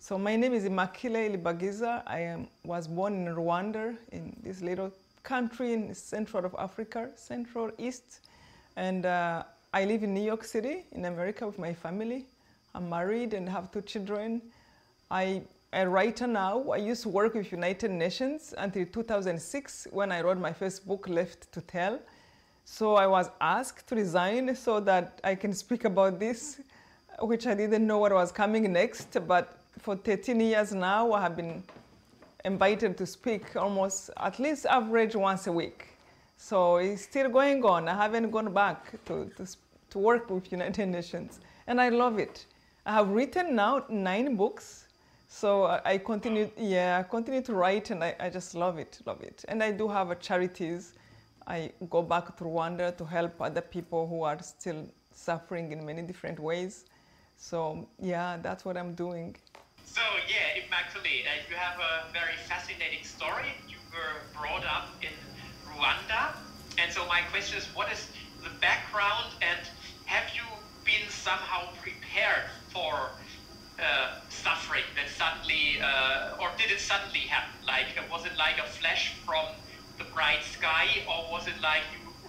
So my name is Immaculé Ilibagiza. I was born in Rwanda, in this little country in central of Africa, Central East. And I live in New York City, in America, with my family. I'm married and have 2 children. I'm a writer now. I used to work with United Nations until 2006 when I wrote my first book, Left to Tell. So I was asked to resign so that I can speak about this, which I didn't know what was coming next. But for 13 years now, I have been invited to speak almost at least average once a week. So it's still going on. I haven't gone back to work with United Nations. And I love it. I have written now 9 books. So I continue, I continue to write, and I just love it. And I do have charities. I go back to Rwanda to help other people who are still suffering in many different ways. So yeah, that's what I'm doing. So yeah, Immaculée, you have a very fascinating story. You were brought up in Rwanda. And so my question is, what is the background, and have you been somehow prepared for suffering that suddenly, or did it suddenly happen? Like, was it like a flash from the bright sky, or was it like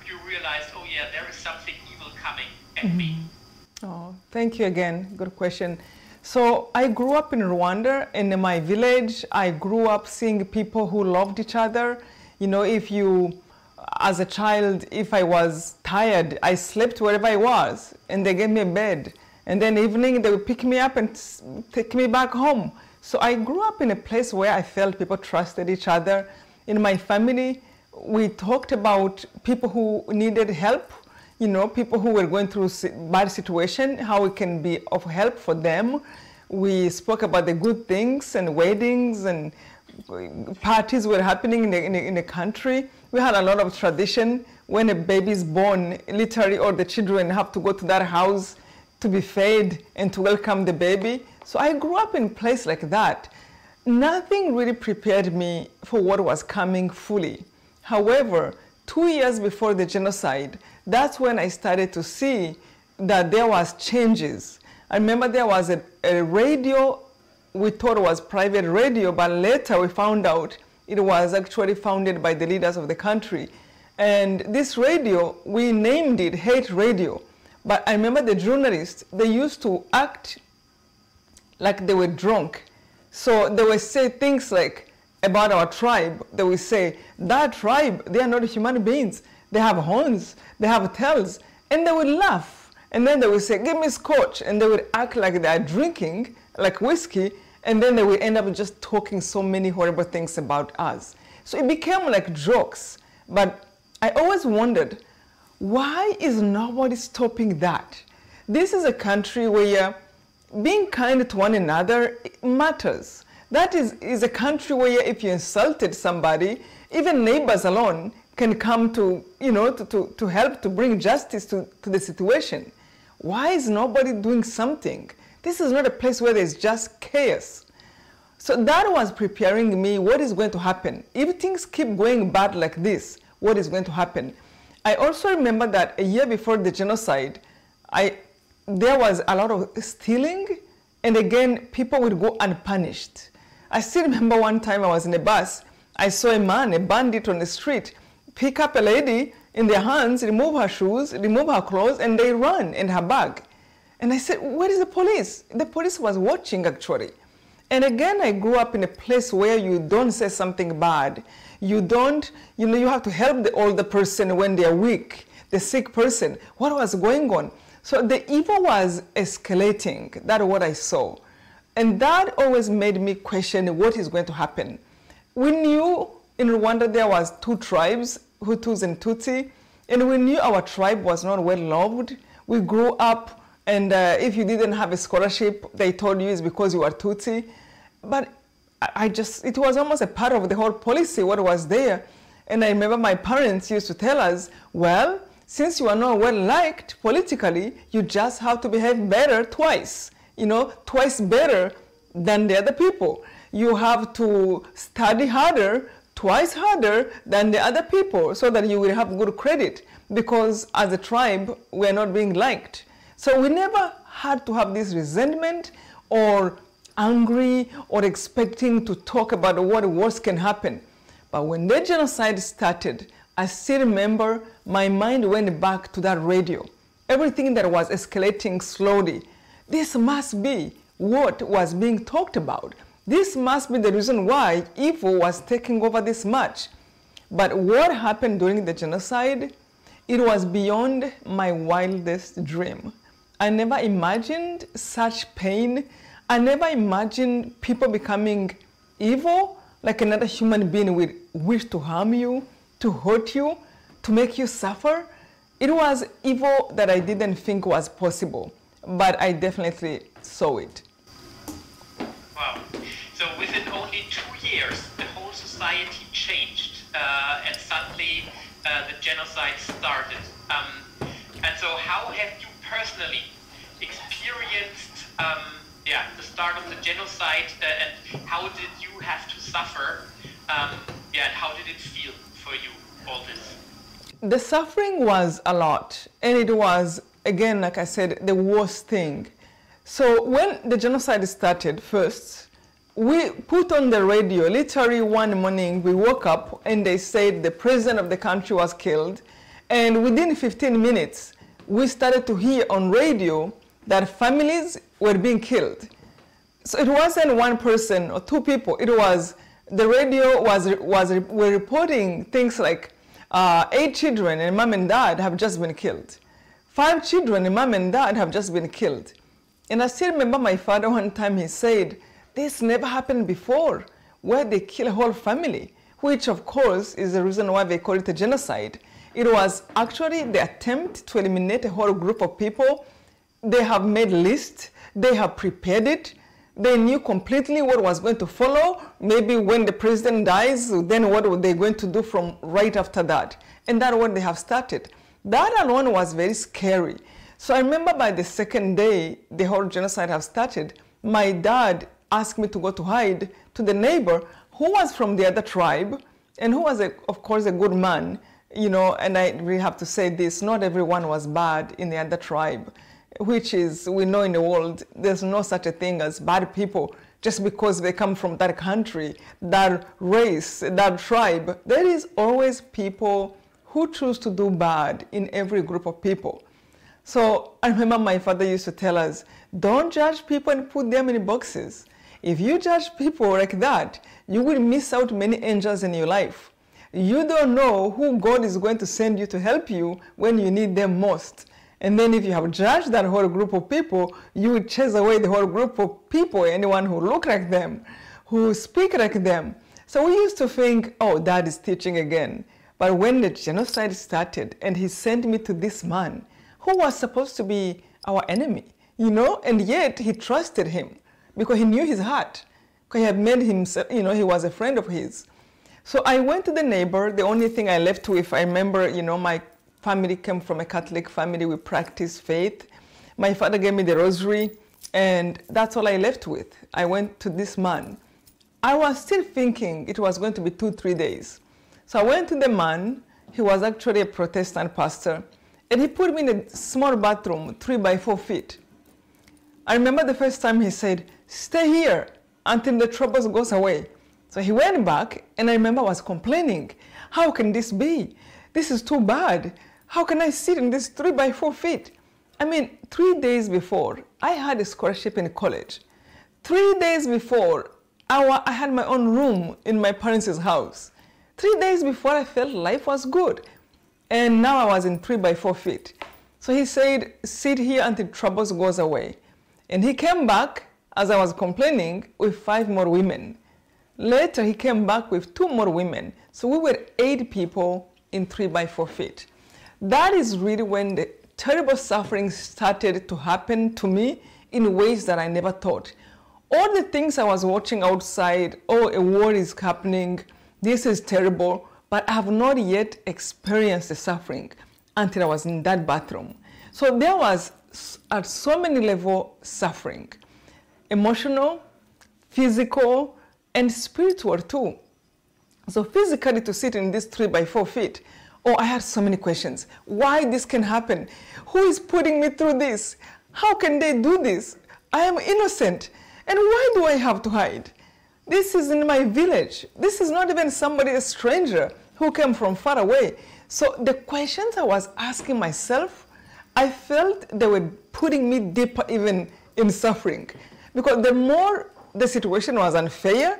you realized, oh yeah, there is something evil coming at me? Oh, thank you again. Good question. So I grew up in Rwanda, and in my village, I grew up seeing people who loved each other. You know, as a child, if I was tired, I slept wherever I was, and they gave me a bed. And then evening, they would pick me up and take me back home. So I grew up in a place where I felt people trusted each other. In my family, we talked about people who needed help, you know, people who were going through bad situation, how we can be of help for them. We spoke about the good things, and weddings and parties were happening in the country. We had a lot of tradition. When a baby is born, literally all the children have to go to that house to be fed and to welcome the baby. So I grew up in a place like that. Nothing really prepared me for what was coming fully. However, 2 years before the genocide, that's when I started to see that there was changes. I remember there was a radio, we thought it was private radio, but later we found out it was actually founded by the leaders of the country. And this radio, we named it Hate Radio. But I remember the journalists, they used to act like they were drunk. So they would say things like, about our tribe, they would say, that tribe, they are not human beings. They have horns, they have tails, and they would laugh. And then they would say, give me scotch, and they would act like they are drinking, like whiskey, and then they would end up just talking so many horrible things about us. So it became like jokes. But I always wondered, why is nobody stopping that? This is a country where being kind to one another matters. That is a country where if you insulted somebody, even neighbors alone can come to, you know, to help to bring justice to the situation. Why is nobody doing something? This is not a place where there's just chaos. So that was preparing me, what is going to happen? If things keep going bad like this, what is going to happen? I also remember that a year before the genocide, there was a lot of stealing, and again, people would go unpunished. I still remember one time I was in a bus, I saw a man, a bandit on the street, pick up a lady in their hands, remove her shoes, remove her clothes, and they run in her bag. And I said, where is the police? The police was watching, actually. And again, I grew up in a place where you don't say something bad. You don't, you know, you have to help the older person when they're weak, the sick person. What was going on? So the evil was escalating. That's what I saw. And that always made me question what is going to happen. We knew in Rwanda there was 2 tribes, Hutus and Tutsi, and we knew our tribe was not well loved. We grew up, and if you didn't have a scholarship, they told you it's because you were Tutsi. But it was almost a part of the whole policy, what was there. And I remember my parents used to tell us, well, since you are not well liked politically, you just have to behave better twice, you know, twice better than the other people. You have to study harder, twice harder than the other people, so that you will have good credit, because as a tribe, we're not being liked. So we never had to have this resentment or angry or expecting to talk about what worse can happen. But when the genocide started, I still remember my mind went back to that radio. Everything that was escalating slowly. This must be what was being talked about. This must be the reason why evil was taking over this much. But what happened during the genocide, it was beyond my wildest dream. I never imagined such pain. I never imagined people becoming evil, like another human being would wish to harm you, to hurt you, to make you suffer. It was evil that I didn't think was possible, but I definitely saw it. Wow. So within only 2 years, the whole society changed, and suddenly the genocide started. And so how have you personally experienced the start of the genocide, and how did you have to suffer? And how did it feel for you, all this? The suffering was a lot, and it was, again, like I said, the worst thing. So when the genocide started first, we put on the radio, literally one morning we woke up and they said the president of the country was killed, and within 15 minutes we started to hear on radio that families were being killed. So it wasn't one person or two people, it was, the radio were reporting things like 8 children and mom and dad have just been killed. 5 children and mom and dad have just been killed. And I still remember my father one time, he said, this never happened before, where they kill a whole family, which of course is the reason why they call it a genocide. It was actually the attempt to eliminate a whole group of people. They have made lists, they have prepared it, they knew completely what was going to follow. Maybe when the president dies, then what were they going to do from right after that? And that's what they have started. That alone was very scary. So I remember by the second day the whole genocide have started, my dad asked me to go to hide to the neighbor who was from the other tribe and who was, of course, a good man. You know, and I really have to say this, not everyone was bad in the other tribe, which is, we know in the world, there's no such a thing as bad people just because they come from that country, that race, that tribe. There is always people who choose to do bad in every group of people. So I remember my father used to tell us, don't judge people and put them in boxes. If you judge people like that, you will miss out many angels in your life. You don't know who God is going to send you to help you when you need them most. And then if you have judged that whole group of people, you will chase away the whole group of people, anyone who look like them, who speak like them. So we used to think, oh, Dad is teaching again. But when the genocide started and he sent me to this man who was supposed to be our enemy, you know, and yet he trusted him because he knew his heart. Because he had made himself, you know, he was a friend of his. So I went to the neighbor. The only thing I left with, I remember, you know, my family came from a Catholic family. We practiced faith. My father gave me the rosary, and that's all I left with. I went to this man. I was still thinking it was going to be 2-3 days. So I went to the man. He was actually a Protestant pastor, and he put me in a small bathroom, 3 by 4 feet. I remember the first time he said, stay here until the troubles goes away. So he went back, and I remember I was complaining, how can this be? This is too bad. How can I sit in this 3 by 4 feet? I mean, 3 days before, I had a scholarship in college. 3 days before, I had my own room in my parents' house. 3 days before, I felt life was good. And now I was in 3 by 4 feet. So he said, sit here until troubles goes away. And he came back, as I was complaining, with 5 more women. Later, he came back with 2 more women. So we were 8 people in 3 by 4 feet. That is really when the terrible suffering started to happen to me in ways that I never thought. All the things I was watching outside, oh, a war is happening, this is terrible, but I have not yet experienced the suffering until I was in that bathroom. So there was, at so many levels, suffering. Emotional, physical, and spiritual too. So physically, to sit in this 3 by 4 feet, oh, I had so many questions. Why this can happen? Who is putting me through this? How can they do this? I am innocent. And why do I have to hide? This is in my village. This is not even somebody, a stranger who came from far away. So the questions I was asking myself, I felt they were putting me deeper even in suffering. Because the more the situation was unfair,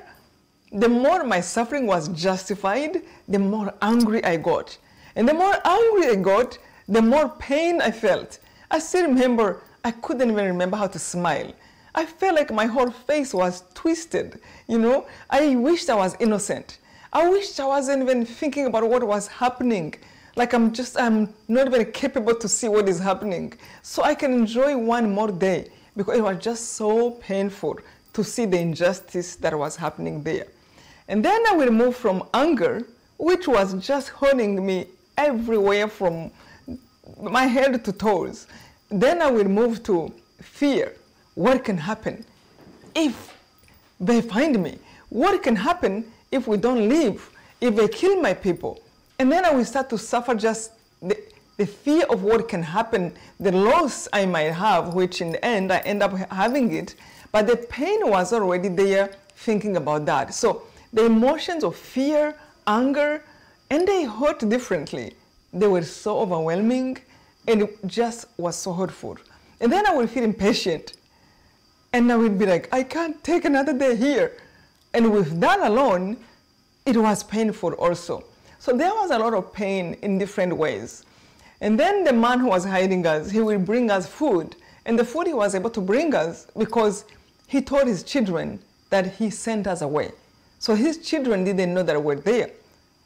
the more my suffering was justified, the more angry I got. And the more angry I got, the more pain I felt. I still remember, I couldn't even remember how to smile. I felt like my whole face was twisted, you know. I wished I was innocent. I wished I wasn't even thinking about what was happening. Like I'm not even capable to see what is happening. So I can enjoy one more day, because it was just so painful to see the injustice that was happening there. And then I will move from anger, which was just hurting me everywhere from my head to toes. Then I will move to fear. What can happen if they find me? What can happen if we don't leave? If they kill my people? And then I will start to suffer just the fear of what can happen, the loss I might have, which in the end I end up having it. But the pain was already there thinking about that. So the emotions of fear, anger, and they hurt differently. They were so overwhelming, and it just was so hurtful. And then I would feel impatient. And I would be like, I can't take another day here. And with that alone, it was painful also. So there was a lot of pain in different ways. And then the man who was hiding us, he will bring us food. And the food he was able to bring us because he told his children that he sent us away. So his children didn't know that we're there.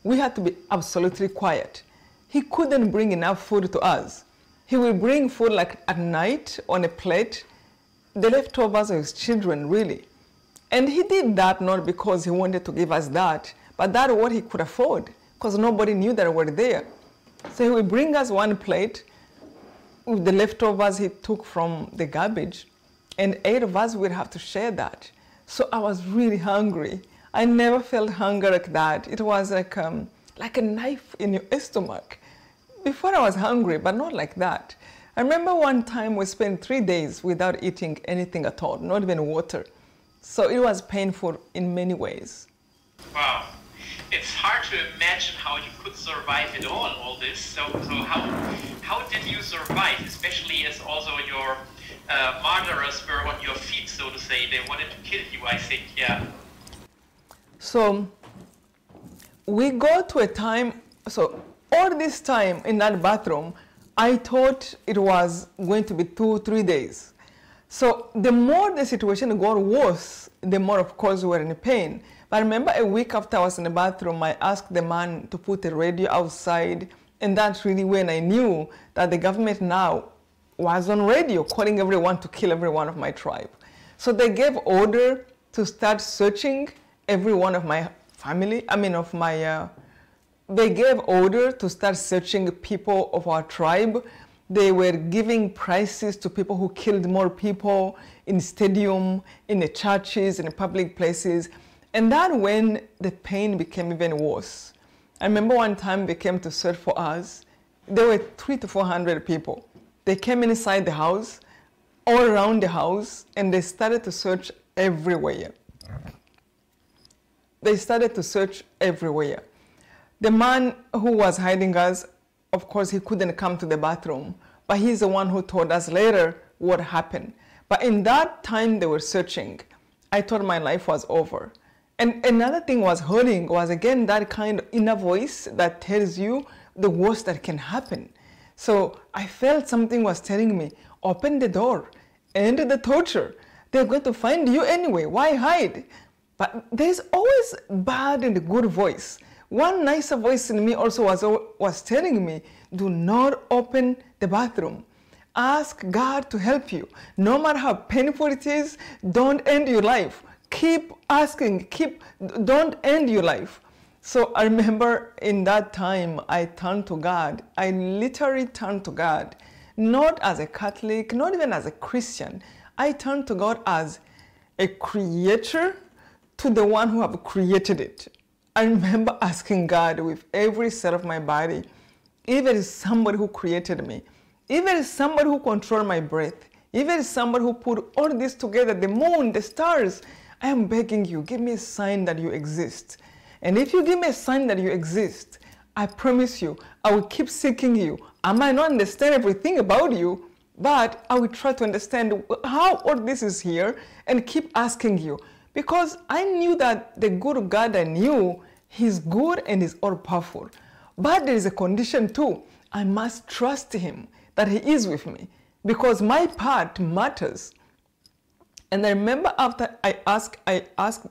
We had to be absolutely quiet. He couldn't bring enough food to us. He will bring food like at night on a plate, the leftovers of his children, really. And he did that not because he wanted to give us that, but that's what he could afford, because nobody knew that we were there. So he will bring us one plate with the leftovers he took from the garbage, and 8 of us would have to share that. So I was really hungry. I never felt hunger like that. It was like a knife in your stomach. Before I was hungry, but not like that. I remember one time we spent 3 days without eating anything at all, not even water. So it was painful in many ways. Wow. It's hard to imagine how you could survive it all this. So how did you survive, especially as also your martyrs were on your feet, so to say? They wanted to kill you, I think, yeah. So we go to a time, so all this time in that bathroom, I thought it was going to be 2-3 days. So the more the situation got worse, the more, of course, we were in pain. But I remember a week after I was in the bathroom, I asked the man to put a radio outside, and that's really when I knew that the government now was on radio calling everyone to kill every one of my tribe. So they gave order to start searching every one of my family, they gave order to start searching people of our tribe. They were giving prizes to people who killed more people in stadium, in the churches, in the public places. And that's when the pain became even worse. I remember one time they came to search for us. There were 300 to 400 people. They came inside the house, all around the house, and they started to search everywhere. They started to search everywhere. The man who was hiding us, of course, he couldn't come to the bathroom, but he's the one who told us later what happened. But in that time they were searching, I thought my life was over. And another thing was hurting was, again, that kind of inner voice that tells you the worst that can happen. So I felt something was telling me, open the door, end the torture. They're going to find you anyway, why hide? But there's always bad and good voice. One nicer voice in me also was telling me, do not open the bathroom. Ask God to help you. No matter how painful it is, don't end your life. Keep asking, don't end your life. So I remember in that time, I turned to God. I literally turned to God, not as a Catholic, not even as a Christian. I turned to God as a creator to the one who have created it. I remember asking God with every cell of my body, if it is somebody who created me, if it is somebody who controls my breath, Even somebody who put all this together, the moon, the stars, I am begging you, give me a sign that you exist. And if you give me a sign that you exist, I promise you, I will keep seeking you. I might not understand everything about you, but I will try to understand how all this is here and keep asking you. Because I knew that the good God I knew, He's good and He's all-powerful. But there is a condition too. I must trust Him, that He is with me, because my part matters. And I remember after I asked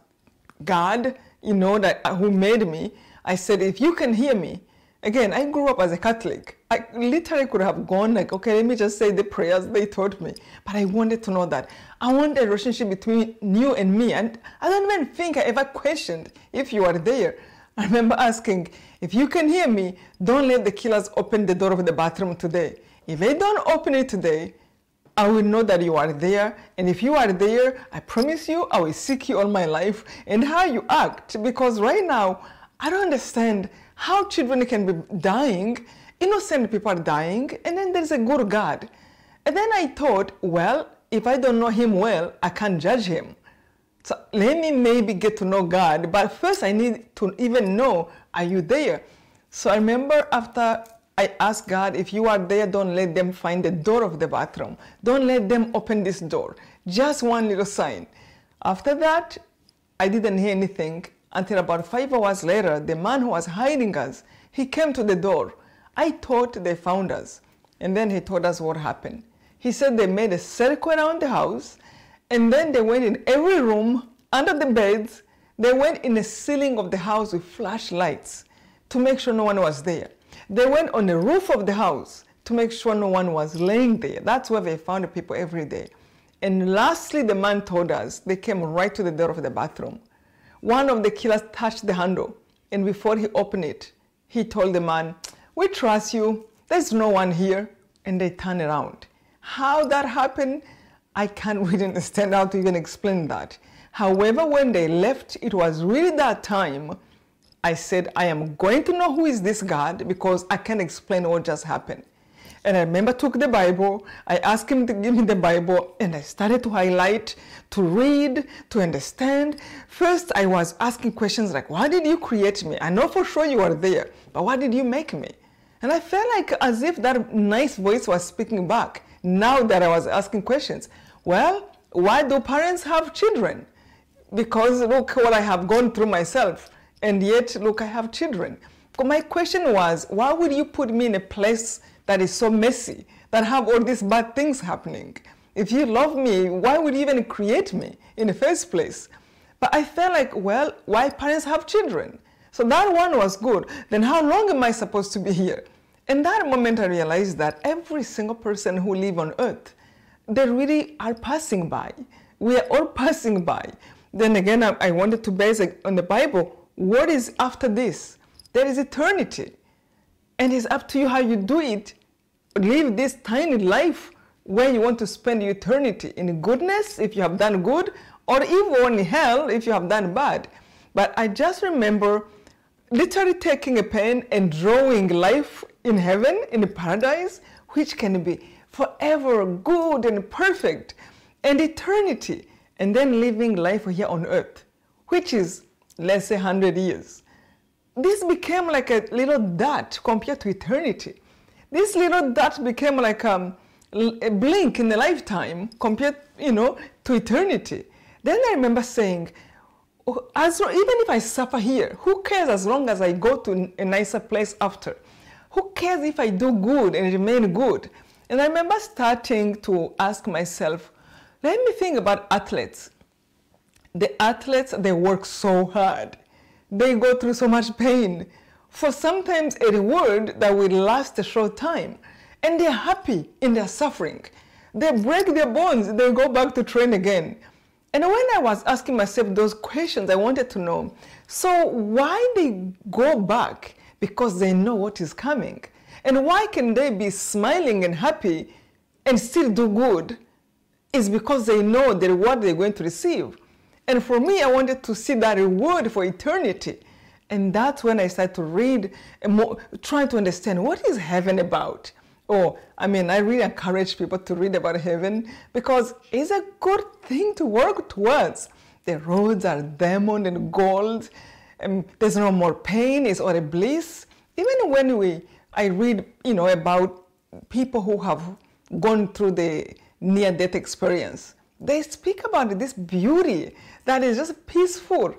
God, you know, who made me, I said, if you can hear me. Again, I grew up as a Catholic. I literally could have gone like, okay, let me just say the prayers they taught me. But I wanted to know that. I wanted a relationship between you and me. And I don't even think I ever questioned if you are there. I remember asking, if you can hear me, don't let the killers open the door of the bathroom today. If they don't open it today, I will know that you are there. And if you are there, I promise you, I will seek you all my life and how you act. Because right now, I don't understand how children can be dying, innocent people are dying, and then there's a good God. And then I thought, well, if I don't know Him well, I can't judge Him. So let me maybe get to know God, but first I need to even know, are you there? So I remember after I asked God, if you are there, don't let them find the door of the bathroom. Don't let them open this door. Just one little sign. After that, I didn't hear anything until about 5 hours later, the man who was hiding us, he came to the door. I thought they found us. And then he told us what happened. He said they made a circle around the house, and then they went in every room, under the beds. They went in the ceiling of the house with flashlights to make sure no one was there. They went on the roof of the house to make sure no one was laying there. That's where they found the people every day. And lastly, the man told us they came right to the door of the bathroom. One of the killers touched the handle, and before he opened it, he told the man, we trust you, there's no one here, and they turned around. How that happened, I can't really understand how to even explain that. However, when they left, it was really that time I said, I am going to know who is this God because I can't explain what just happened. And I remember I took the Bible, I asked him to give me the Bible, and I started to highlight, to read, to understand. First, I was asking questions like, why did you create me? I know for sure you are there, but why did you make me? And I felt like as if that nice voice was speaking back, now that I was asking questions. Well, why do parents have children? Because look what I have gone through myself, and yet look, I have children. But my question was, why would you put me in a place that is so messy, that have all these bad things happening? If you love me, why would you even create me in the first place? But I felt like, well, why parents have children? So that one was good. Then how long am I supposed to be here? In that moment, I realized that every single person who lives on earth, they really are passing by. We are all passing by. Then again, I wanted to base it on the Bible. What is after this? There is eternity. And it's up to you how you do it. Live this tiny life where you want to spend your eternity, in goodness if you have done good, or even in hell if you have done bad. But I just remember literally taking a pen and drawing life in heaven, in the paradise, which can be forever good and perfect, and eternity, and then living life here on earth, which is, let's say, 100 years. This became like a little dot compared to eternity. This little dot became like a blink in a lifetime compared, to eternity. Then I remember saying, even if I suffer here, who cares as long as I go to a nicer place after? Who cares if I do good and remain good? And I remember starting to ask myself, let me think about athletes. The athletes, they work so hard. They go through so much pain for sometimes a reward that will last a short time. And they're happy in their suffering. They break their bones, they go back to train again. And when I was asking myself those questions, I wanted to know, so why they go back? Because they know what is coming. And why can they be smiling and happy and still do good? It's because they know the reward they're going to receive. And for me, I wanted to see that reward for eternity. And that's when I started to read and trying to understand, what is heaven about? Oh, I mean, I really encourage people to read about heaven because it's a good thing to work towards. The roads are diamond and gold. There's no more pain. It's all a bliss. Even when I read, about people who have gone through the near-death experience, they speak about this beauty that is just peaceful.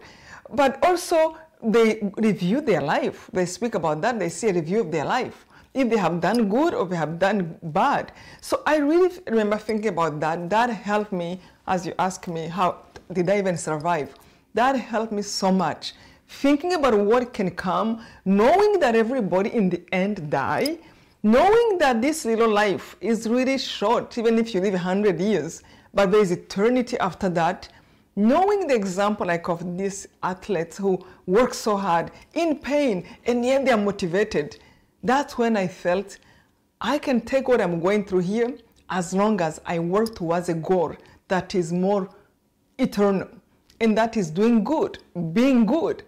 But also, they review their life. They speak about that. They see a review of their life, if they have done good or they have done bad. So I really remember thinking about that. That helped me, as you ask me, how did I even survive? That helped me so much. Thinking about what can come, knowing that everybody in the end die, knowing that this little life is really short, even if you live 100 years, but there is eternity after that. Knowing the example like of these athletes who work so hard in pain and yet they are motivated, that's when I felt I can take what I'm going through here as long as I work towards a goal that is more eternal, and that is doing good, being good.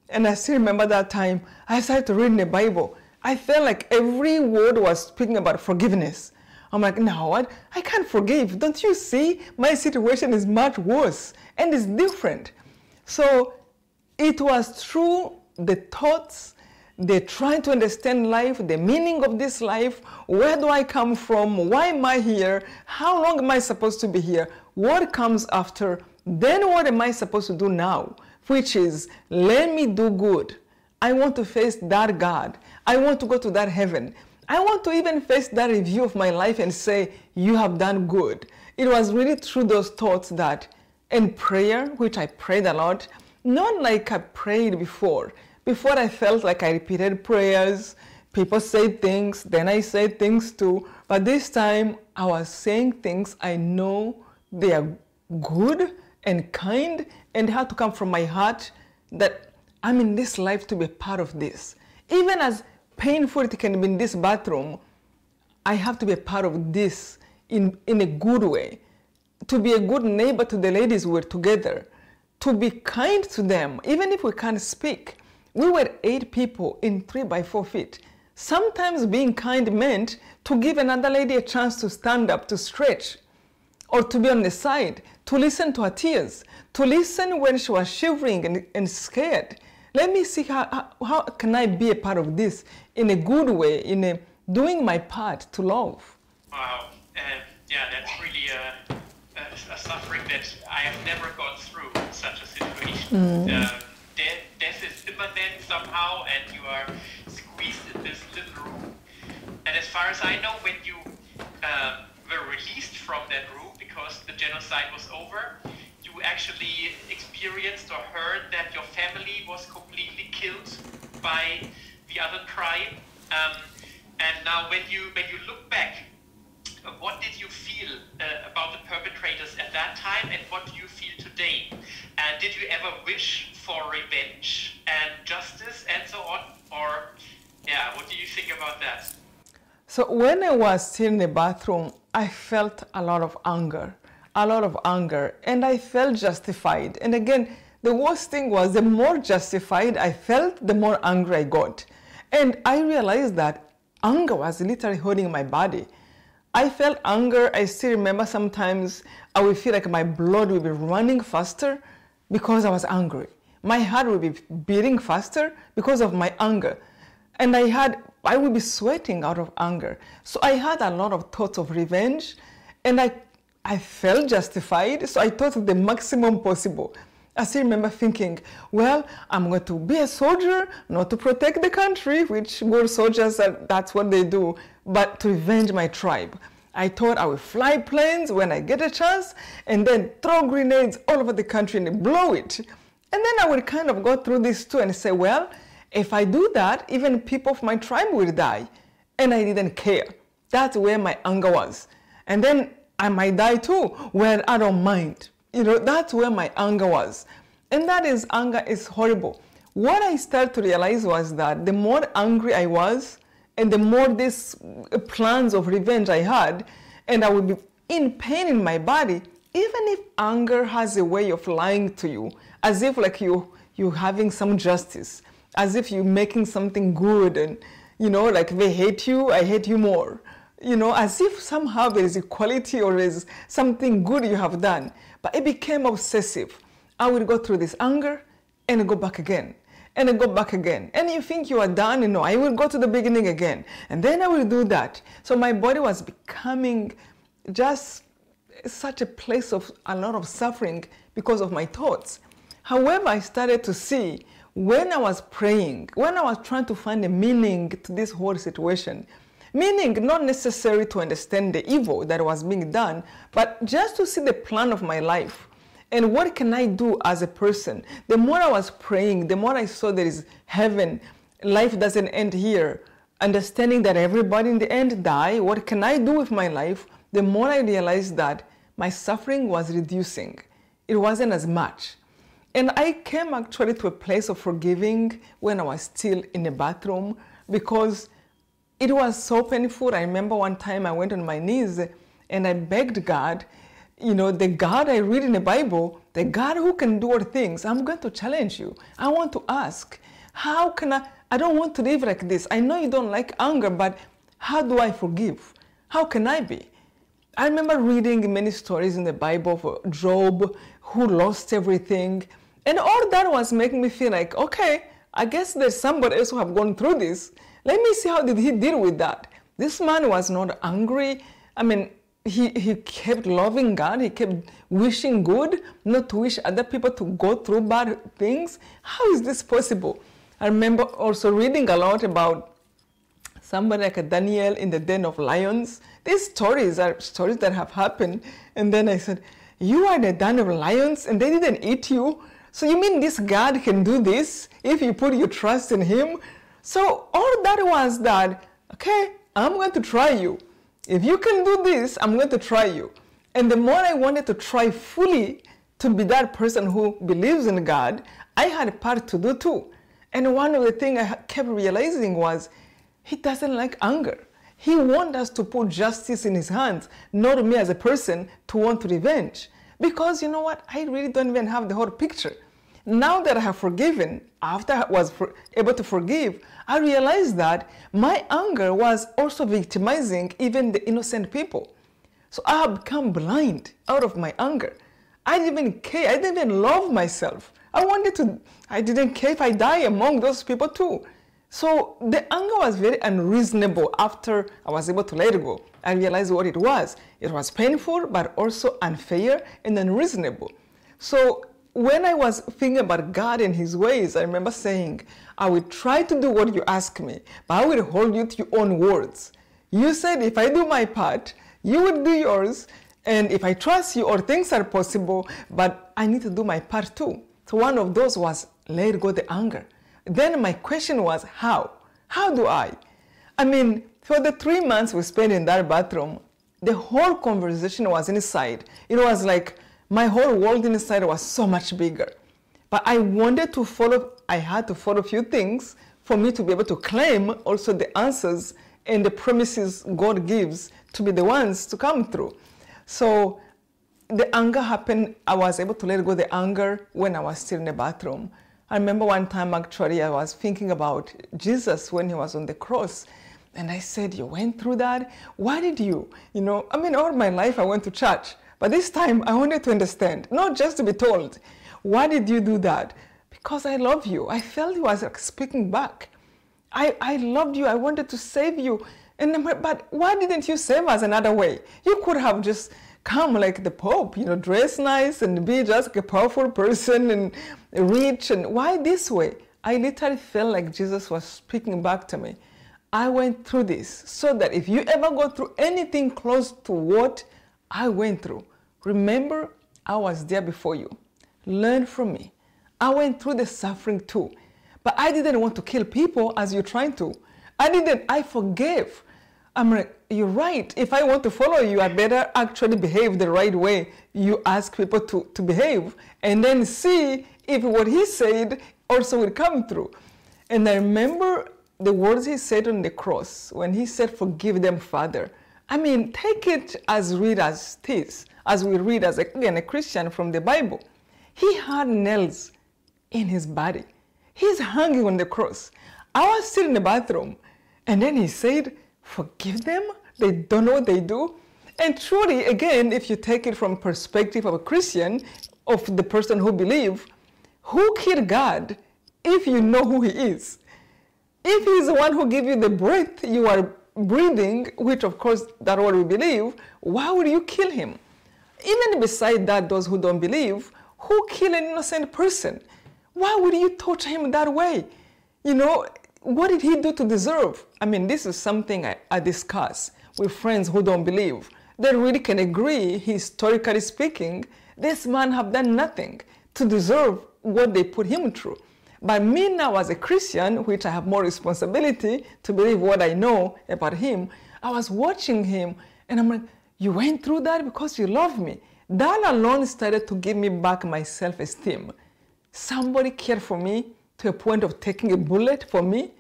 And I still remember that time I started to read in the Bible. I felt like every word was speaking about forgiveness. I'm like, no, I can't forgive. Don't you see? My situation is much worse and it's different. So it was through the thoughts, the trying to understand life, the meaning of this life, where do I come from, why am I here, how long am I supposed to be here, what comes after, then what am I supposed to do now, which is, let me do good. I want to face that God. I want to go to that heaven. I want to even face that review of my life and say, you have done good. It was really through those thoughts that, in prayer, which I prayed a lot, not like I prayed before. Before I felt like I repeated prayers, people said things, then I said things too. But this time I was saying things I know they are good and kind and had to come from my heart, that I'm in this life to be part of this. Even as painful it can be in this bathroom, I have to be a part of this in a good way. To be a good neighbor to the ladies we're together. To be kind to them, even if we can't speak. We were 8 people in 3 by 4 feet. Sometimes being kind meant to give another lady a chance to stand up, to stretch, or to be on the side, to listen to her tears, to listen when she was shivering and scared. Let me see how can I be a part of this in a good way, in doing my part to love. Wow, yeah, that's really a suffering that I have never gone through such a situation. Death is immanent somehow, and you are squeezed in this little room. And as far as I know, when you were released from that room because the genocide was over, you actually experienced or heard that your family was completely killed by the other tribe. And now when you look back, what did you feel about the perpetrators at that time, and what do you feel today? And did you ever wish for revenge and justice and so on? Or, yeah, what do you think about that? So when I was still in the bathroom, I felt a lot of anger, and I felt justified. And again, the worst thing was the more justified I felt, the more angry I got. And I realized that anger was literally holding my body. I felt anger. I still remember sometimes I would feel like my blood would be running faster because I was angry. My heart would be beating faster because of my anger. And I would be sweating out of anger. So I had a lot of thoughts of revenge, and I felt justified, so I thought the maximum possible. I still remember thinking, well, I'm going to be a soldier, not to protect the country, which good soldiers, that's what they do, but to revenge my tribe. I thought I would fly planes when I get a chance, and then throw grenades all over the country and blow it. And then I would kind of go through this too and say, well, if I do that, even people of my tribe will die. And I didn't care. That's where my anger was. And then I might die too, where I don't mind. That's where my anger was. And anger is horrible. What I started to realize was that the more angry I was, and the more these plans of revenge I had, and I would be in pain in my body, even if anger has a way of lying to you, as if like you're having some justice, as if you're making something good, and like they hate you, I hate you more. you know, as if somehow there is equality or there is something good you have done. But it became obsessive. I would go through this anger and go back again. And I go back again. And you think you are done, you know, I will go to the beginning again. And then I will do that. So my body was becoming just such a place of a lot of suffering because of my thoughts. However, I started to see when I was praying, when I was trying to find a meaning to this whole situation, meaning not necessarily to understand the evil that was being done, but just to see the plan of my life. And what can I do as a person? The more I was praying, the more I saw there is heaven. Life doesn't end here. Understanding that everybody in the end die, what can I do with my life? The more I realized that my suffering was reducing. It wasn't as much. And I came actually to a place of forgiving when I was still in the bathroom because it was so painful. I remember one time I went on my knees and I begged God, you know, the God I read in the Bible, the God who can do all things, I'm going to challenge you. I want to ask, how can I don't want to live like this. I know you don't like anger, but how do I forgive? How can I be? I remember reading many stories in the Bible of Job who lost everything. And all that was making me feel like, okay, I guess there's somebody else who have gone through this. Let me see how did he deal with that. This man was not angry. I mean, he kept loving God. He kept wishing good, not to wish other people to go through bad things. How is this possible? I remember also reading a lot about somebody like Daniel in the den of lions. These stories are stories that have happened. And then I said, you are in the den of lions and they didn't eat you? So you mean this God can do this if you put your trust in him? So all that was that, okay, I'm going to try you. If you can do this, I'm going to try you. And the more I wanted to try fully to be that person who believes in God, I had a part to do too. And one of the things I kept realizing was, he doesn't like anger. He wants us to put justice in his hands, not me as a person to want revenge. Because you know what? I really don't even have the whole picture. Now that I have forgiven, after I was able to forgive, I realized that my anger was also victimizing even the innocent people. So I have become blind out of my anger. I didn't even care. I didn't even love myself. I didn't care if I die among those people too. So the anger was very unreasonable after I was able to let it go. I realized what it was. It was painful, but also unfair and unreasonable. So when I was thinking about God and his ways, I remember saying, I will try to do what you ask me, but I will hold you to your own words. You said if I do my part, you will do yours, and if I trust you, all things are possible, but I need to do my part too. So one of those was let go the anger. Then my question was, how? How do I? I mean, for the 3 months we spent in that bathroom, the whole conversation was inside. It was like my whole world inside was so much bigger. But I wanted to follow, I had to follow a few things for me to be able to claim also the answers and the promises God gives to be the ones to come through. So the anger happened. I was able to let go the anger when I was still in the bathroom. I remember one time actually I was thinking about Jesus when he was on the cross. And I said, you went through that? Why did you? You know, I mean, all my life I went to church. But this time I wanted to understand, not just to be told. Why did you do that? Because I love you. I felt he was like speaking back. I loved you. I wanted to save you. But why didn't you save us another way? You could have just come like the Pope, you know, dress nice and be just like a powerful person and rich. And why this way? I literally felt like Jesus was speaking back to me. I went through this so that if you ever go through anything close to what I went through, remember I was there before you. Learn from me. I went through the suffering too. But I didn't want to kill people as you're trying to. I forgave. I'm like, you're right. If I want to follow you, I better actually behave the right way. You ask people to behave and then see if what he said also will come through. And I remember the words he said on the cross when he said, forgive them, Father. I mean, take it as read as this, as we read as a Christian from the Bible. He had nails in his body. He's hanging on the cross. I was still in the bathroom. And then he said, forgive them? They don't know what they do. And truly, again, if you take it from perspective of a Christian, of the person who believes, who killed God if you know who he is? If he's the one who gives you the breath you are breathing, which of course that's what we believe, why would you kill him? Even beside that, those who don't believe, who killed an innocent person? Why would you torture him that way? You know, what did he do to deserve? I mean, this is something I discuss with friends who don't believe. They really can agree, historically speaking, this man have done nothing to deserve what they put him through. But me now as a Christian, which I have more responsibility to believe what I know about him, I was watching him and I'm like, you went through that because you love me. That alone started to give me back my self-esteem. Somebody cared for me to a point of taking a bullet for me.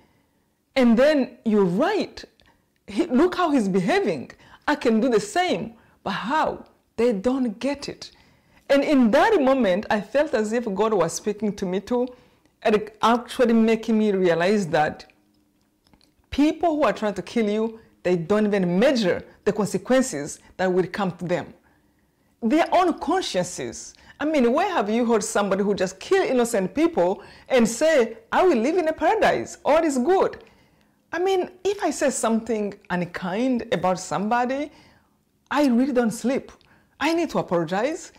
And then you're right. Look how he's behaving. I can do the same. But how? They don't get it. And in that moment, I felt as if God was speaking to me too, and actually making me realize that people who are trying to kill you, they don't even measure the consequences that will come to them. Their own consciences. I mean, where have you heard somebody who just kill innocent people and say, I will live in a paradise, all is good? I mean, if I say something unkind about somebody, I really don't sleep. I need to apologize.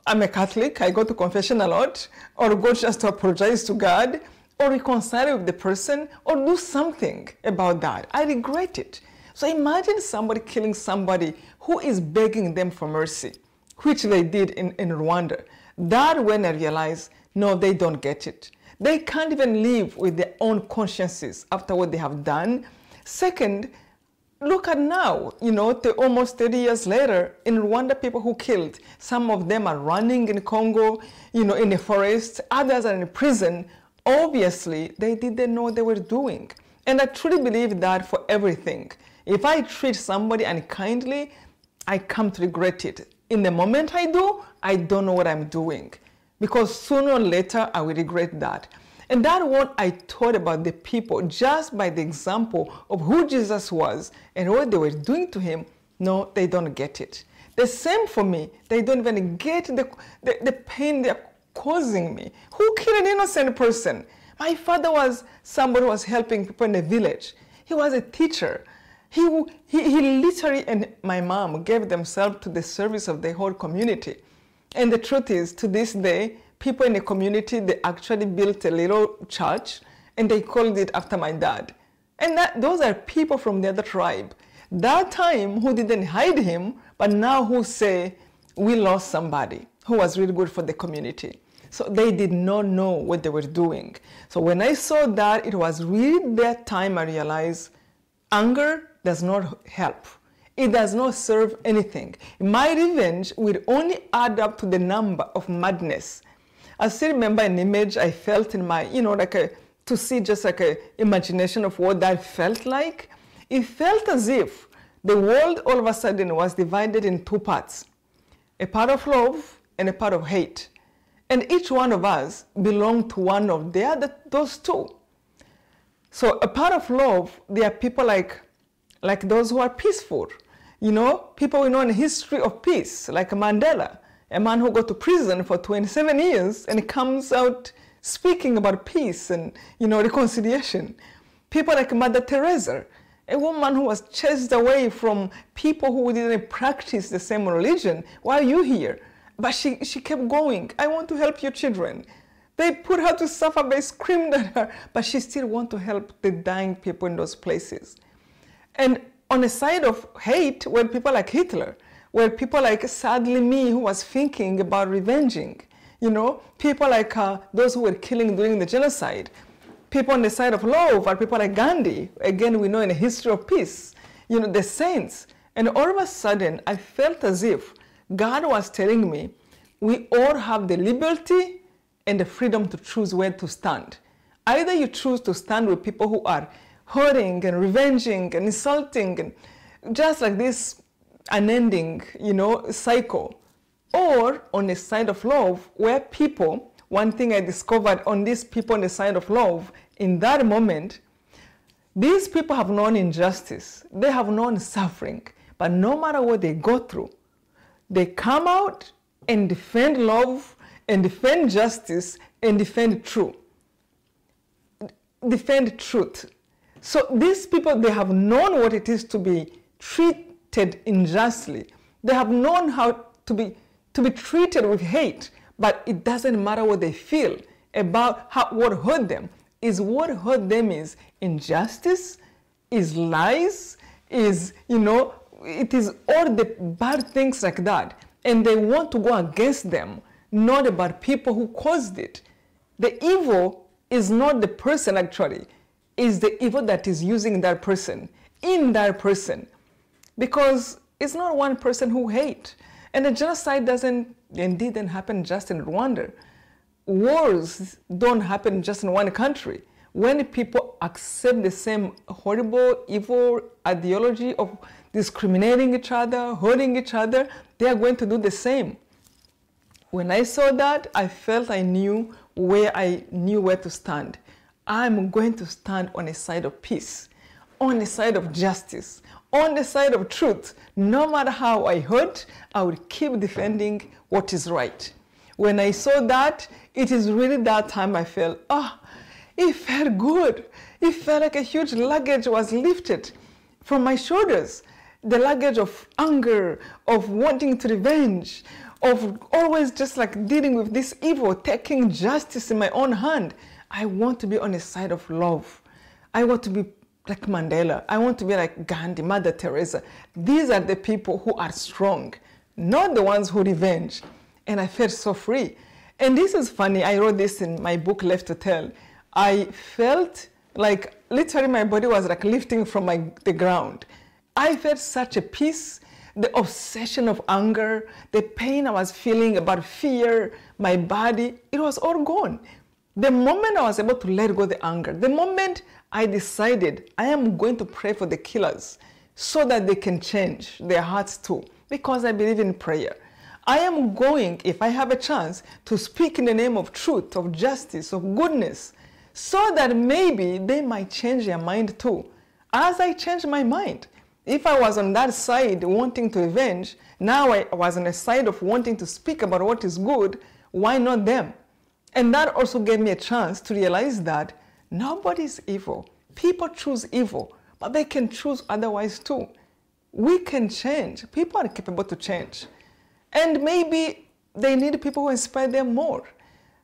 I'm a Catholic, I go to confession a lot, or go just to apologize to God, or reconcile with the person, or do something about that. I regret it. So imagine somebody killing somebody who is begging them for mercy, which they did in Rwanda. That when I realized, no, they don't get it. They can't even live with their own consciences after what they have done. Second, look at now, you know, almost 30 years later, in Rwanda, people who killed, some of them are running in Congo, you know, in the forest, others are in prison. Obviously, they didn't know what they were doing. And I truly believe that for everything. If I treat somebody unkindly, I come to regret it. In the moment I do, I don't know what I'm doing. Because sooner or later, I will regret that. And that's what I thought about the people, just by the example of who Jesus was and what they were doing to him. No, they don't get it. The same for me. They don't even get the pain they're causing me. Who killed an innocent person? My father was somebody who was helping people in the village. He was a teacher. He literally, and my mom, gave themselves to the service of the whole community. And the truth is, to this day, people in the community, they actually built a little church and they called it after my dad. And those are people from the other tribe. That time who didn't hide him, but now who say, we lost somebody who was really good for the community. So they did not know what they were doing. So when I saw that, it was really that time I realized anger does not help. It does not serve anything. My revenge will only add up to the number of madness. I still remember an image I felt in my, you know, to see just like an imagination of what that felt like. It felt as if the world all of a sudden was divided in two parts, a part of love and a part of hate. And each one of us belonged to one of those two. So a part of love, there are people like those who are peaceful. You know, people we know in the history of peace, like Mandela, a man who got to prison for 27 years and comes out speaking about peace and, you know, reconciliation. People like Mother Teresa, a woman who was chased away from people who didn't practice the same religion. Why are you here? But she kept going. I want to help your children. They put her to suffer, they screamed at her, but she still wants to help the dying people in those places. And on the side of hate were people like Hitler, were people like sadly me who was thinking about revenging, you know, people like those who were killing during the genocide. People on the side of love are people like Gandhi, again we know in the history of peace, you know, the saints. And all of a sudden I felt as if God was telling me we all have the liberty and the freedom to choose where to stand. Either you choose to stand with people who are hurting and revenging and insulting and just like this unending, you know, cycle. Or on the side of love, where people, one thing I discovered on these people on the side of love, in that moment, These people have known injustice. They have known suffering. But no matter what they go through, they come out and defend love and defend justice and defend truth. Defend truth. So these people, they have known what it is to be treated unjustly. They have known how to be treated with hate, but it doesn't matter what they feel about what hurt them. What hurt them is injustice, is lies, is, it is all the bad things like that. And they want to go against them, not about people who caused it. The evil is not the person actually, is the evil that is using that person, in that person. Because it's not one person who hates. And the genocide didn't happen just in Rwanda. Wars don't happen just in one country. When people accept the same horrible, evil ideology of discriminating each other, hurting each other, they are going to do the same. When I saw that, I felt I knew where to stand. I'm going to stand on the side of peace, on the side of justice, on the side of truth. No matter how I hurt, I will keep defending what is right. When I saw that, it is really that time I felt, it felt good. It felt like a huge luggage was lifted from my shoulders. The luggage of anger, of wanting to revenge, of always just like dealing with this evil, taking justice in my own hand. I want to be on the side of love. I want to be like Mandela. I want to be like Gandhi, Mother Teresa. These are the people who are strong, not the ones who revenge. And I felt so free. And this is funny. I wrote this in my book, Left to Tell. I felt like literally my body was like lifting from the ground. I felt such a peace, the obsession of anger, the pain I was feeling about fear, my body, it was all gone. The moment I was able to let go of the anger, the moment I decided I am going to pray for the killers so that they can change their hearts too, because I believe in prayer. I am going, if I have a chance, to speak in the name of truth, of justice, of goodness, so that maybe they might change their mind too, as I changed my mind. If I was on that side wanting to revenge, now I was on the side of wanting to speak about what is good, why not them? And that also gave me a chance to realize that nobody is evil. People choose evil, but they can choose otherwise too. We can change. People are capable to change. And maybe they need people who inspire them more.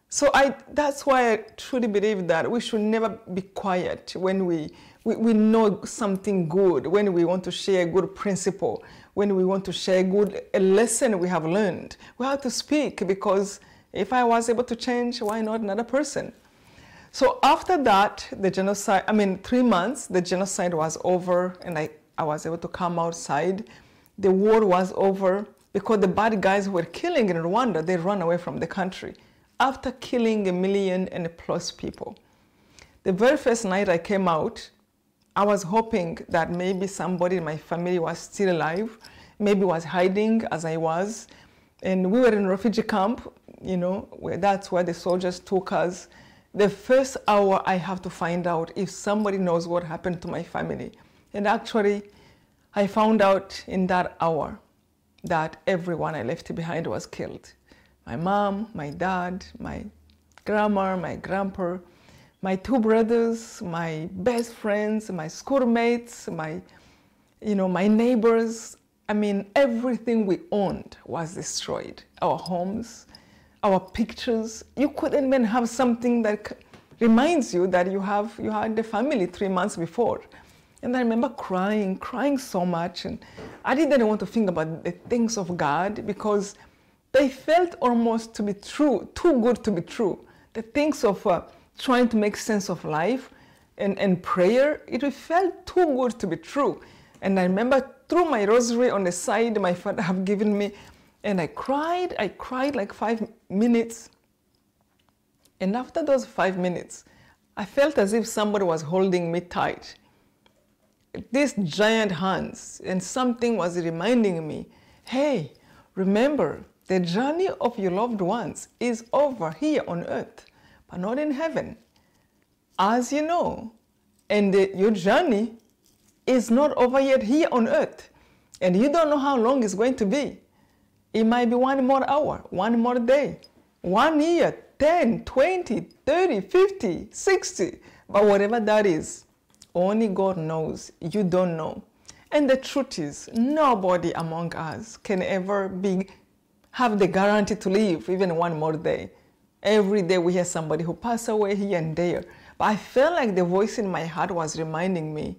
So that's why I truly believe that we should never be quiet when we know something good, when we want to share a good principle, when we want to share a lesson we have learned. We have to speak, because if I was able to change, why not another person? So after that, the genocide, 3 months, the genocide was over, and I was able to come outside. The war was over, because the bad guys who were killing in Rwanda, they ran away from the country after killing 1 million and plus people. The very first night I came out, I was hoping that maybe somebody in my family was still alive, maybe was hiding as I was. And we were in a refugee camp, that's where the soldiers took us. The first hour I have to find out if somebody knows what happened to my family. And actually, I found out in that hour that everyone I left behind was killed. My mom, my dad, my grandma, my grandpa, my 2 brothers, my best friends, my schoolmates, my neighbors. Everything we owned was destroyed. Our homes, our pictures. You couldn't even have something that reminds you that you had the family 3 months before. And I remember crying so much. And I didn't want to think about the things of God, because they felt almost to be true, too good to be true. The things of trying to make sense of life and prayer, it felt too good to be true. And I remember through my rosary on the side my father have given me, and I cried like 5 minutes. And after those 5 minutes, I felt as if somebody was holding me tight. These giant hands, and something was reminding me, hey, remember, the journey of your loved ones is over here on earth, but not in heaven. As you know, And your journey is not over yet here on earth. And you don't know how long it's going to be. It might be 1 more hour, 1 more day, 1 year, 10, 20, 30, 50, 60. But whatever that is, only God knows. You don't know. And the truth is, nobody among us can ever have the guarantee to live even 1 more day. Every day we hear somebody who passed away here and there. But I felt like the voice in my heart was reminding me,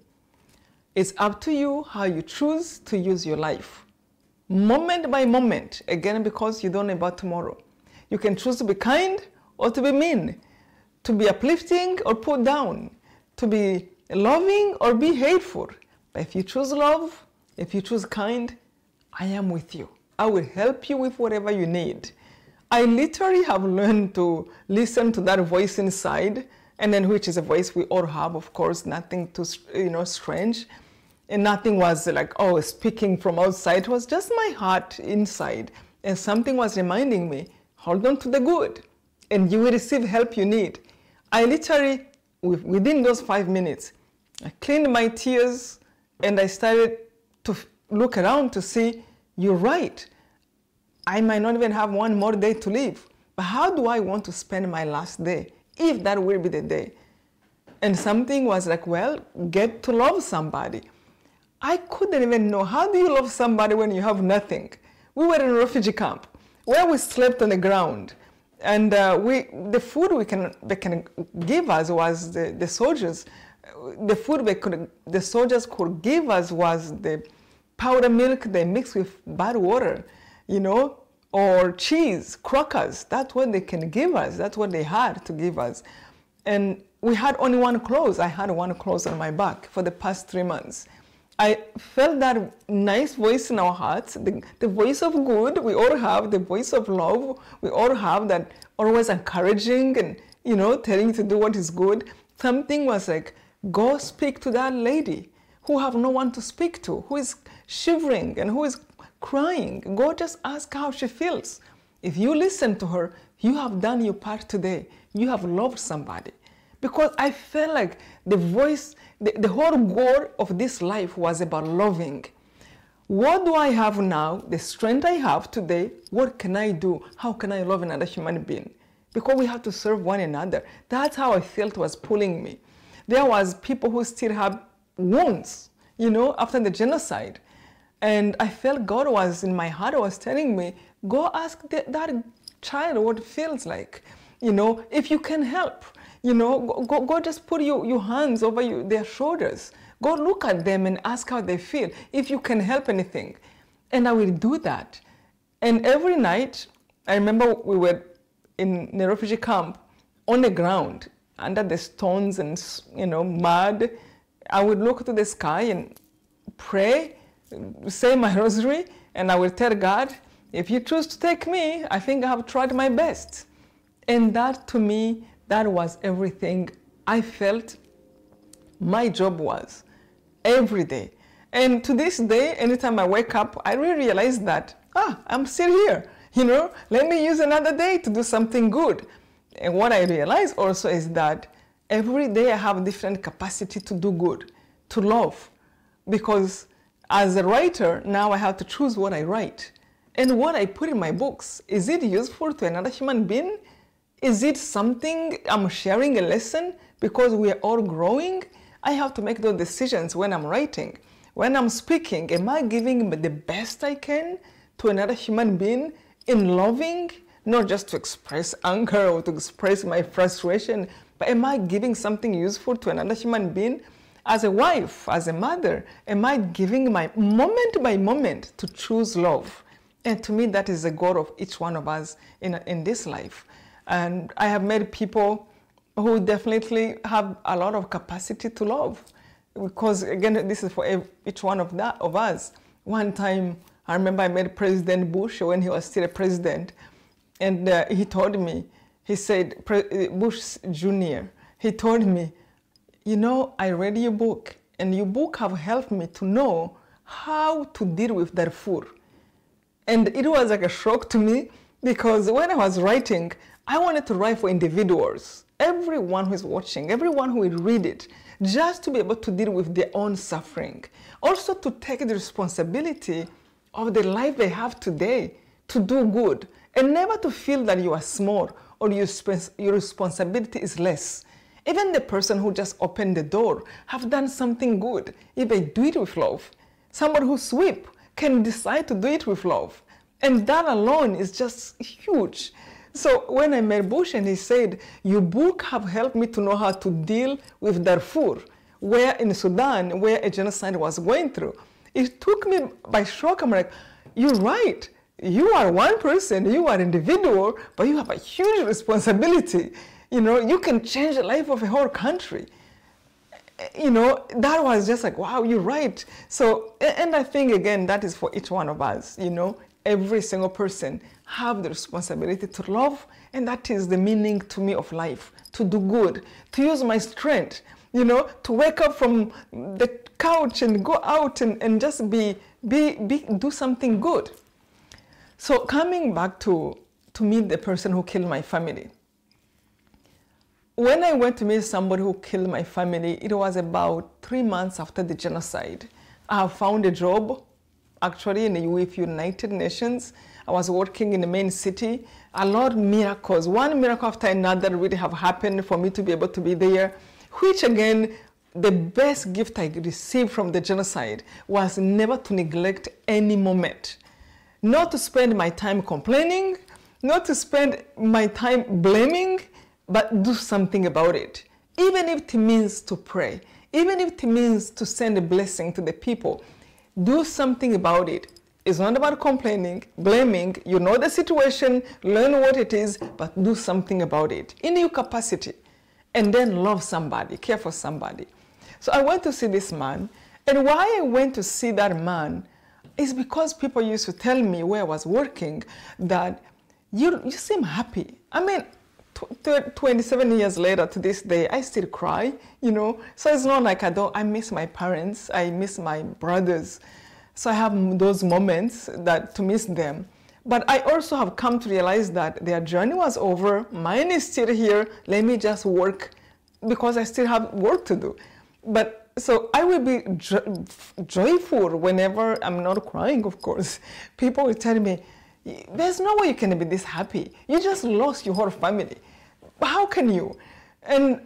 it's up to you how you choose to use your life. Moment by moment, again, because you don't know about tomorrow. You can choose to be kind or to be mean, to be uplifting or put down, to be loving or be hateful. But if you choose love, if you choose kind, I am with you. I will help you with whatever you need. I literally have learned to listen to that voice inside, and then which is a voice we all have, of course, nothing too, strange. And nothing was like, oh, speaking from outside. It was just my heart inside. And something was reminding me, hold on to the good, and you will receive help you need. I literally, within those 5 minutes, I cleaned my tears, and I started to look around to see, you're right. I might not even have 1 more day to live. But how do I want to spend my last day, if that will be the day? And something was like, well, get to love somebody. I couldn't even know, how do you love somebody when you have nothing? We were in a refugee camp where we slept on the ground. And the food they can give us was the soldiers. The food the soldiers could give us was the powder milk they mixed with bad water, or cheese, crackers. That's what they can give us. That's what they had to give us. And we had only 1 clothes. I had 1 clothes on my back for the past 3 months. I felt that nice voice in our hearts, the voice of good. We all have the voice of love. We all have that always encouraging and, telling you to do what is good. Something was like, go speak to that lady who have no one to speak to, who is shivering and who is crying. Go just ask how she feels. If you listen to her, you have done your part today. You have loved somebody. Because I felt like the voice, the whole goal of this life was about loving. What do I have now? The strength I have today, what can I do? How can I love another human being? Because we have to serve one another. That's how I felt was pulling me. There was people who still have wounds, after the genocide. And I felt God was in my heart, was telling me, go ask that child what it feels like. If you can help. Go just put your hands over their shoulders. Go look at them and ask how they feel, if you can help anything. And I will do that. And every night, I remember we were in the refugee camp on the ground, under the stones and, mud. I would look to the sky and pray, say my rosary, and I will tell God, if you choose to take me, I think I have tried my best. And that, to me, that was everything I felt my job was every day. And to this day, anytime I wake up, I really realize that, I'm still here. Let me use another day to do something good. And what I realize also is that every day I have different capacity to do good, to love. Because as a writer, now I have to choose what I write. And what I put in my books, is it useful to another human being? Is it something I'm sharing a lesson because we are all growing? I have to make those decisions when I'm writing. When I'm speaking, am I giving the best I can to another human being in loving, not just to express anger or to express my frustration, but am I giving something useful to another human being? As a wife, as a mother, am I giving my moment by moment to choose love? And to me, that is the goal of each one of us in this life. And I have met people who definitely have a lot of capacity to love. Because again, this is for each one of us. One time, I remember I met President Bush when he was still a president. And he told me, he said, Bush Jr., he told me, I read your book, and your book have helped me to know how to deal with Darfur. And it was like a shock to me, because when I was writing, I wanted to write for individuals, everyone who is watching, everyone who will read it, just to be able to deal with their own suffering. Also to take the responsibility of the life they have today to do good, and never to feel that you are small or your responsibility is less. Even the person who just opened the door have done something good if they do it with love. Someone who sweep can decide to do it with love. And that alone is just huge. So when I met Bush and he said, your book have helped me to know how to deal with Darfur, where in Sudan, where a genocide was going through. It took me by shock. I'm like, you're right. You are one person, you are individual, but you have a huge responsibility. You know, you can change the life of a whole country. You know, that was just like, wow, you're right. So, and I think, again, that is for each one of us, you know, every single person have the responsibility to love, and that is the meaning to me of life, to do good, to use my strength, you know, to wake up from the couch and go out and just do something good. So coming back to meet the person who killed my family. When I went to meet somebody who killed my family, it was about 3 months after the genocide. I have found a job, actually, in the United Nations. I was working in the main city. A lot of miracles, one miracle after another really have happened for me to be able to be there, which again, the best gift I received from the genocide was never to neglect any moment. Not to spend my time complaining, not to spend my time blaming, but do something about it. Even if it means to pray, even if it means to send a blessing to the people, do something about it. It's not about complaining, blaming. You know the situation, learn what it is, but do something about it in your capacity. And then love somebody, care for somebody. So I went to see this man, and why I went to see that man is because people used to tell me where I was working that you seem happy. I mean, 27 years later to this day, I still cry, you know. So it's not like I miss my parents, I miss my brothers. So I have those moments that to miss them. But I also have come to realize that their journey was over, mine is still here, let me just work because I still have work to do. But so I will be joyful whenever I'm not crying, of course. People will tell me, there's no way you can be this happy. You just lost your whole family. How can you? And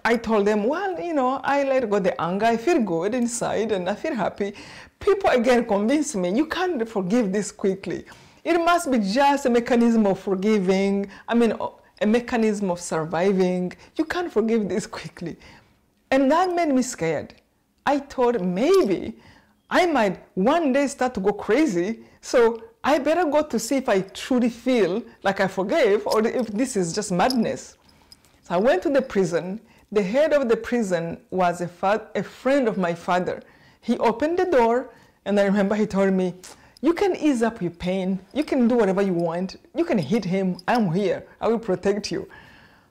I told them, well, you know, I let go the anger. I feel good inside and I feel happy. People again convince me, you can't forgive this quickly. It must be just a mechanism of forgiving. I mean, a mechanism of surviving. You can't forgive this quickly. And that made me scared. I thought maybe I might one day start to go crazy. So I better go to see if I truly feel like I forgave or if this is just madness. So I went to the prison. The head of the prison was a friend of my father. He opened the door, and I remember he told me, you can ease up your pain. You can do whatever you want. You can hit him. I'm here. I will protect you.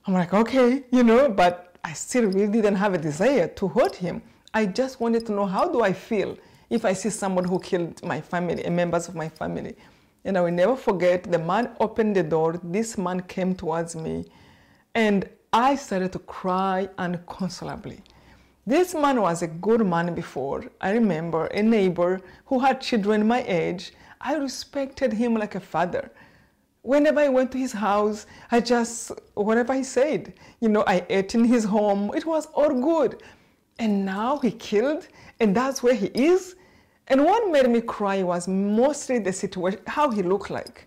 I'm like, okay, you know, but I still really didn't have a desire to hurt him. I just wanted to know, how do I feel if I see someone who killed my family and members of my family? And I will never forget, the man opened the door, this man came towards me, and I started to cry unconsolably. This man was a good man before. I remember a neighbor who had children my age. I respected him like a father. Whenever I went to his house, I just, whatever he said, you know, I ate in his home. It was all good. And now he killed, and that's where he is. And what made me cry was mostly the situation, how he looked like,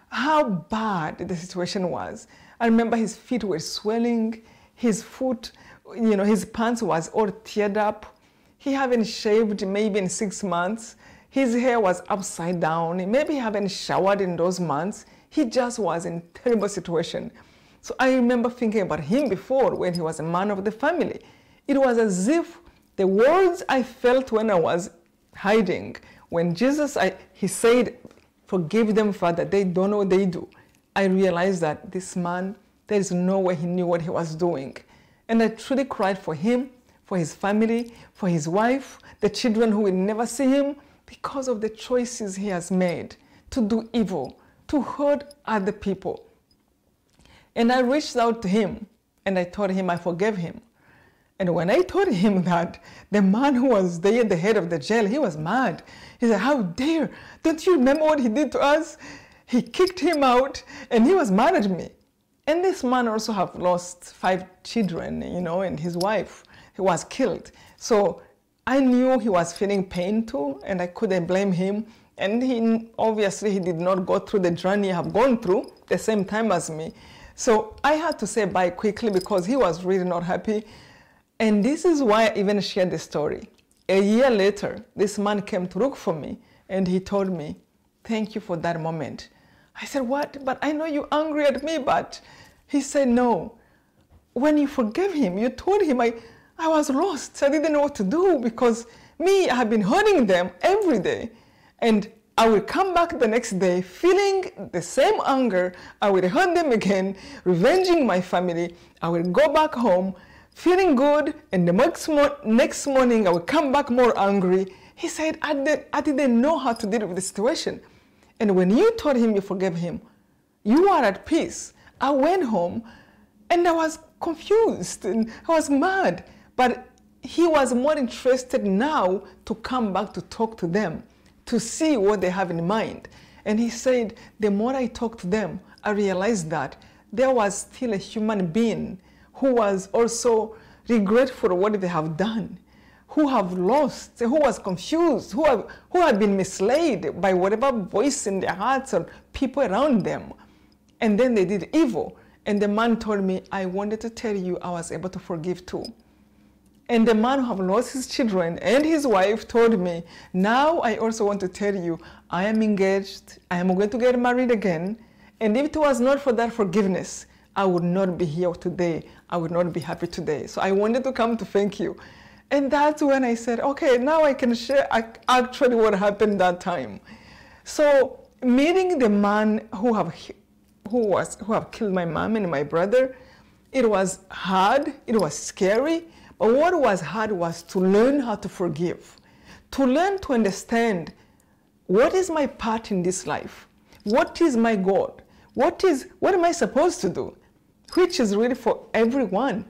how bad the situation was. I remember his feet were swelling, his foot, you know, his pants was all teared up. He hadn't shaved maybe in 6 months. His hair was upside down. Maybe he hadn't showered in those months. He just was in a terrible situation. So I remember thinking about him before when he was a man of the family. It was as if the words I felt when I was hiding, when Jesus, he said, forgive them, Father, they don't know what they do. I realized that this man, there is no way he knew what he was doing. And I truly cried for him, for his family, for his wife, the children who will never see him, because of the choices he has made to do evil, to hurt other people. And I reached out to him And I told him I forgave him. And when I told him that, the man who was there at the head of the jail, he was mad. He said, how dare, don't you remember what he did to us? He kicked him out and he was mad at me. And this man also have lost 5 children, you know, and his wife, he was killed. So I knew he was feeling pain too, and I couldn't blame him. And obviously he did not go through the journey I have gone through the same time as me. So I had to say bye quickly because he was really not happy. And this is why I even shared the story. A year later, this man came to look for me and he told me, thank you for that moment. I said, what? But I know you're angry at me, but he said, no. When you forgave him, you told him I was lost. I didn't know what to do because me, I have been hurting them every day. And I will come back the next day feeling the same anger. I will hurt them again, revenging my family. I will go back home feeling good, and the next morning I will come back more angry. He said, I didn't know how to deal with the situation. And when you told him you forgave him, you are at peace. I went home and I was confused and I was mad. But he was more interested now to come back to talk to them, to see what they have in mind. And he said, the more I talked to them, I realized that there was still a human being who was also regretful for what they have done, who have lost, who was confused, who had been misled by whatever voice in their hearts or people around them. And then they did evil. And the man told me, I wanted to tell you I was able to forgive too. And the man who have lost his children and his wife told me, now I also want to tell you, I am engaged, I am going to get married again. And if it was not for that forgiveness, I would not be here today. I would not be happy today. So I wanted to come to thank you. And that's when I said, okay, now I can share actually what happened that time. So meeting the man who have killed my mom and my brother, it was hard, it was scary. But what was hard was to learn how to forgive, to learn to understand what is my part in this life, what is my God, what am I supposed to do, which is really for everyone.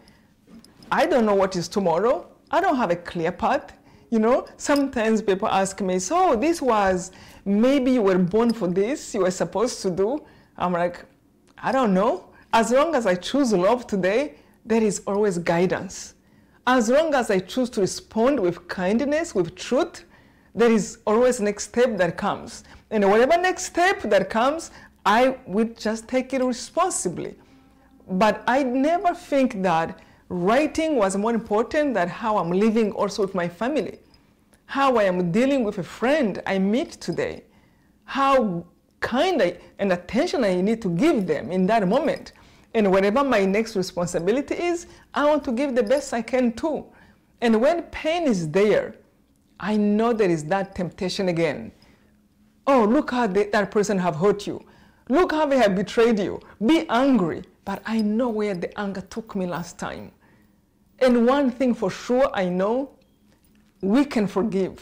I don't know what is tomorrow. I don't have a clear path. You know, sometimes people ask me, so this was, maybe you were born for this, you were supposed to do. I'm like, I don't know. As long as I choose love today, there is always guidance. As long as I choose to respond with kindness, with truth, there is always next step that comes. And whatever next step that comes, I will just take it responsibly. But I never think that writing was more important than how I'm living also with my family, how I am dealing with a friend I meet today, how kind and attention I need to give them in that moment. And whatever my next responsibility is, I want to give the best I can too. And when pain is there, I know there is that temptation again. Oh, look how that person have hurt you. Look how they have betrayed you. Be angry. But I know where the anger took me last time. And one thing for sure I know, we can forgive.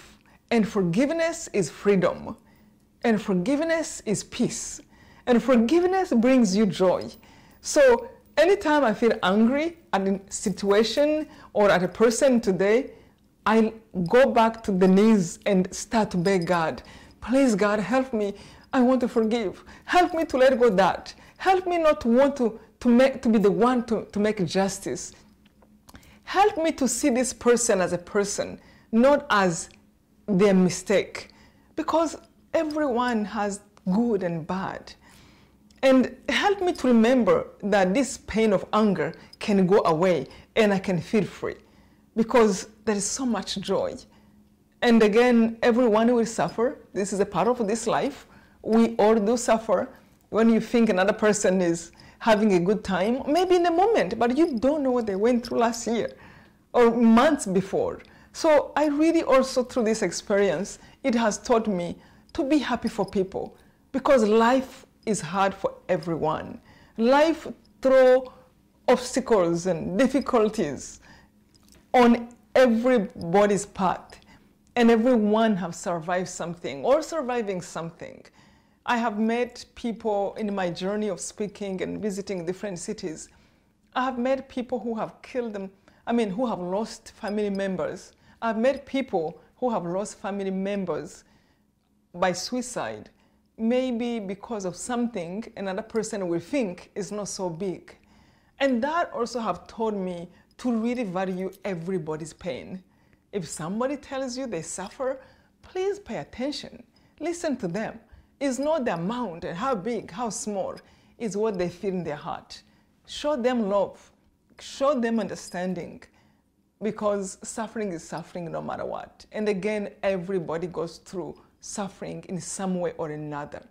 And forgiveness is freedom. And forgiveness is peace. And forgiveness brings you joy. So anytime I feel angry at a situation or at a person today, I go back to the knees and start to beg God, please God, help me. I want to forgive. Help me to let go of that. Help me not to want to be the one to make justice. Help me to see this person as a person, not as their mistake. Because everyone has good and bad. And help me to remember that this pain of anger can go away and I can feel free. Because there is so much joy. And again, everyone will suffer. This is a part of this life. We all do suffer. When you think another person is having a good time, maybe in a moment, but you don't know what they went through last year or months before. So I really also, through this experience, it has taught me to be happy for people, because life is hard for everyone. Life throws obstacles and difficulties on everybody's path, and everyone have survived something or surviving something. I have met people in my journey of speaking and visiting different cities. I have met people who have killed them, who have lost family members. I've met people who have lost family members by suicide, maybe because of something another person will think is not so big. And that also have taught me to really value everybody's pain. If somebody tells you they suffer, please pay attention. Listen to them. It's not the amount and how big, how small, it's what they feel in their heart. Show them love. Show them understanding. Because suffering is suffering no matter what. And again, everybody goes through suffering in some way or another.